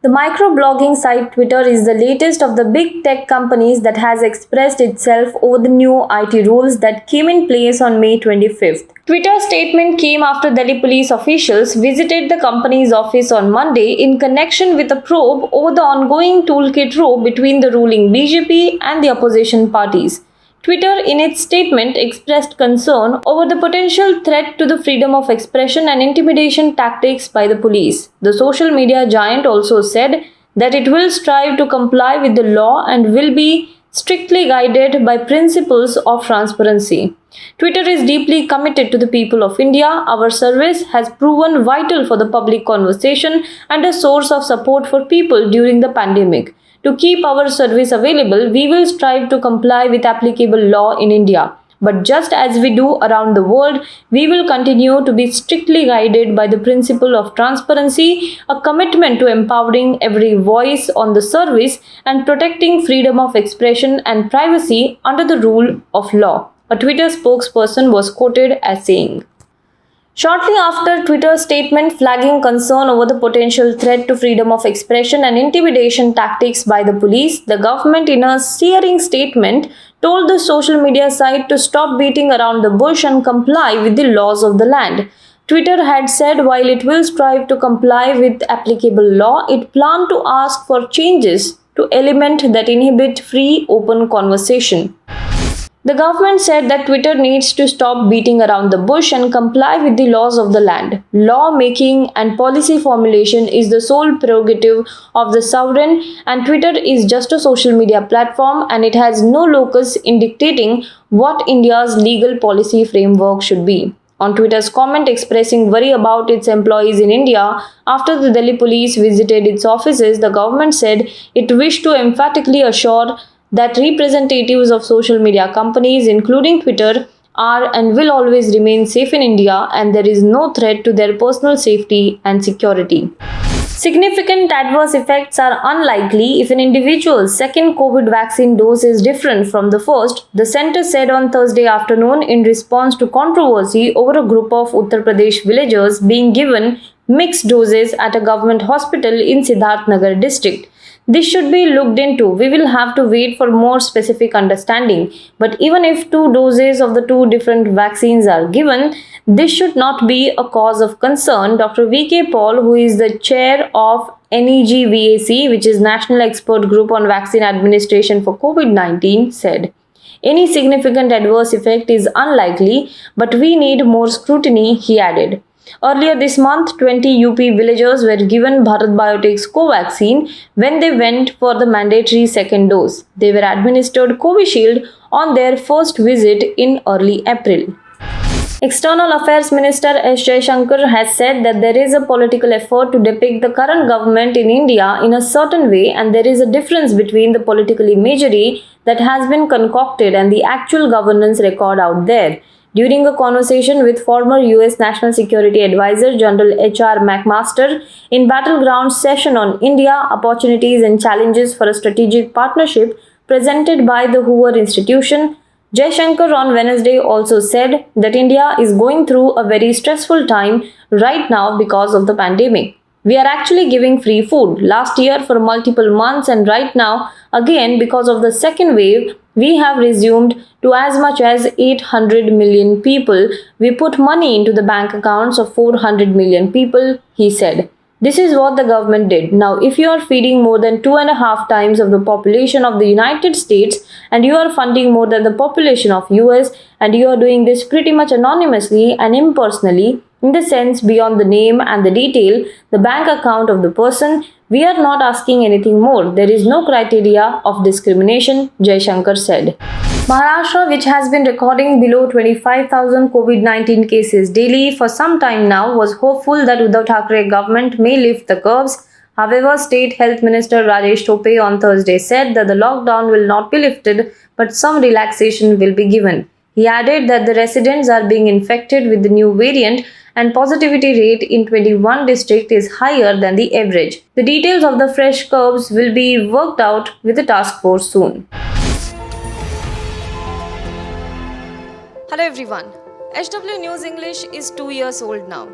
The microblogging site Twitter is the latest of the big tech companies that has expressed itself over the new IT rules that came in place on May 25th. Twitter's statement came after Delhi police officials visited the company's office on Monday in connection with a probe over the ongoing toolkit row between the ruling BJP and the opposition parties. Twitter, in its statement, expressed concern over the potential threat to the freedom of expression and intimidation tactics by the police. The social media giant also said that it will strive to comply with the law and will be strictly guided by principles of transparency. Twitter is deeply committed to the people of India. Our service has proven vital for the public conversation and a source of support for people during the pandemic. To keep our service available, we will strive to comply with applicable law in India. But just as we do around the world, we will continue to be strictly guided by the principle of transparency, a commitment to empowering every voice on the service and protecting freedom of expression and privacy under the rule of law. A Twitter spokesperson was quoted as saying. Shortly after Twitter's statement flagging concern over the potential threat to freedom of expression and intimidation tactics by the police, the government, in a searing statement, told the social media site to stop beating around the bush and comply with the laws of the land. Twitter had said while it will strive to comply with applicable law, it planned to ask for changes to elements that inhibit free, open conversation. The government said that Twitter needs to stop beating around the bush and comply with the laws of the land. Law making and policy formulation is the sole prerogative of the sovereign, and Twitter is just a social media platform and it has no locus in dictating what India's legal policy framework should be. On Twitter's comment expressing worry about its employees in India after the Delhi police visited its offices, the government said it wished to emphatically assure that representatives of social media companies, including Twitter, are and will always remain safe in India and there is no threat to their personal safety and security. Significant adverse effects are unlikely if an individual's second COVID vaccine dose is different from the first, the center said on Thursday afternoon in response to controversy over a group of Uttar Pradesh villagers being given mixed doses at a government hospital in Siddharth Nagar district. This should be looked into. We will have to wait for more specific understanding. But even if 2 doses of the 2 different vaccines are given, this should not be a cause of concern, Dr. V.K. Paul, who is the chair of NEGVAC, which is National Expert Group on Vaccine Administration for COVID-19, said. Any significant adverse effect is unlikely, but we need more scrutiny, he added. Earlier this month, 20 UP villagers were given Bharat Biotech's Covaxin when they went for the mandatory second dose. They were administered Covishield on their first visit in early April. External Affairs Minister S. Jaishankar has said that there is a political effort to depict the current government in India in a certain way and there is a difference between the political imagery that has been concocted and the actual governance record out there. During a conversation with former US National Security Advisor General H.R. McMaster in Battlegrounds session on India, Opportunities and Challenges for a Strategic Partnership presented by the Hoover Institution, Jaishankar on Wednesday also said that India is going through a very stressful time right now because of the pandemic. We are actually giving free food last year for multiple months and right now again because of the second wave we have resumed to as much as 800 million people. We put money into the bank accounts of 400 million people, he said. This is what the government did. Now, if you are feeding more than 2.5 times of the population of the United States and you are funding more than the population of US and you are doing this pretty much anonymously and impersonally, in the sense beyond the name and the detail, the bank account of the person, we are not asking anything more. There is no criteria of discrimination, Jaishankar said. Maharashtra, which has been recording below 25,000 COVID-19 cases daily for some time now, was hopeful that Uddhav Thackeray government may lift the curbs. However, State Health Minister Rajesh Tope on Thursday said that the lockdown will not be lifted, but some relaxation will be given. He added that the residents are being infected with the new variant and positivity rate in 21 districts is higher than the average. The details of the fresh curbs will be worked out with the task force soon. Hello everyone. HW News English is 2 years old now.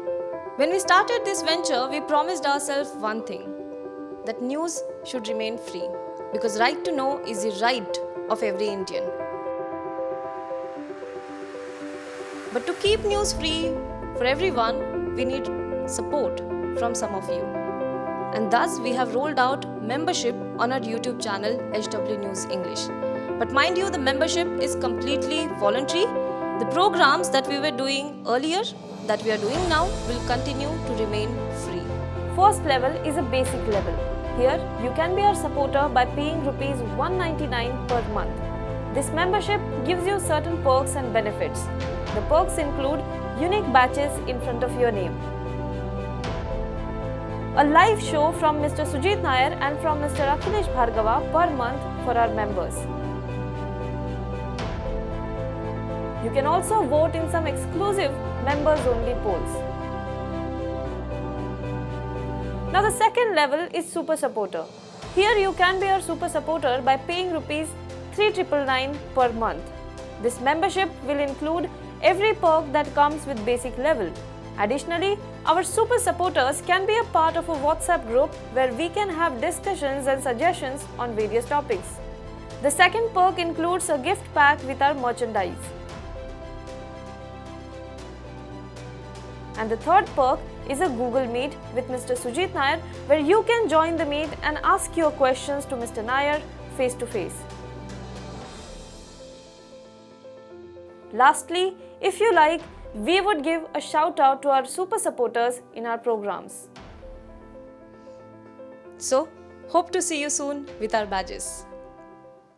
When we started this venture, we promised ourselves one thing. that news should remain free, because right to know is the right of every Indian. But to keep news free for everyone, we need support from some of you. And thus we have rolled out membership on our YouTube channel HW News English. But mind you, the membership is completely voluntary. The programs that we were doing earlier, that we are doing now, will continue to remain free. First level is a basic level. Here, you can be our supporter by paying Rs 199 per month. This membership gives you certain perks and benefits. The perks include unique badges in front of your name, a live show from Mr. Sujit Nair and from Mr. Akhilesh Bhargava per month for our members. You can also vote in some exclusive members-only polls. Now the second level is Super Supporter. Here you can be our Super Supporter by paying Rs 3,999 per month. This membership will include every perk that comes with basic level. Additionally, our Super Supporters can be a part of a WhatsApp group where we can have discussions and suggestions on various topics. The second perk includes a gift pack with our merchandise. And the third perk is a Google Meet with Mr. Sujit Nair, where you can join the meet and ask your questions to Mr. Nair face to face. Lastly, if you like, we would give a shout out to our super supporters in our programs. So, hope to see you soon with our badges.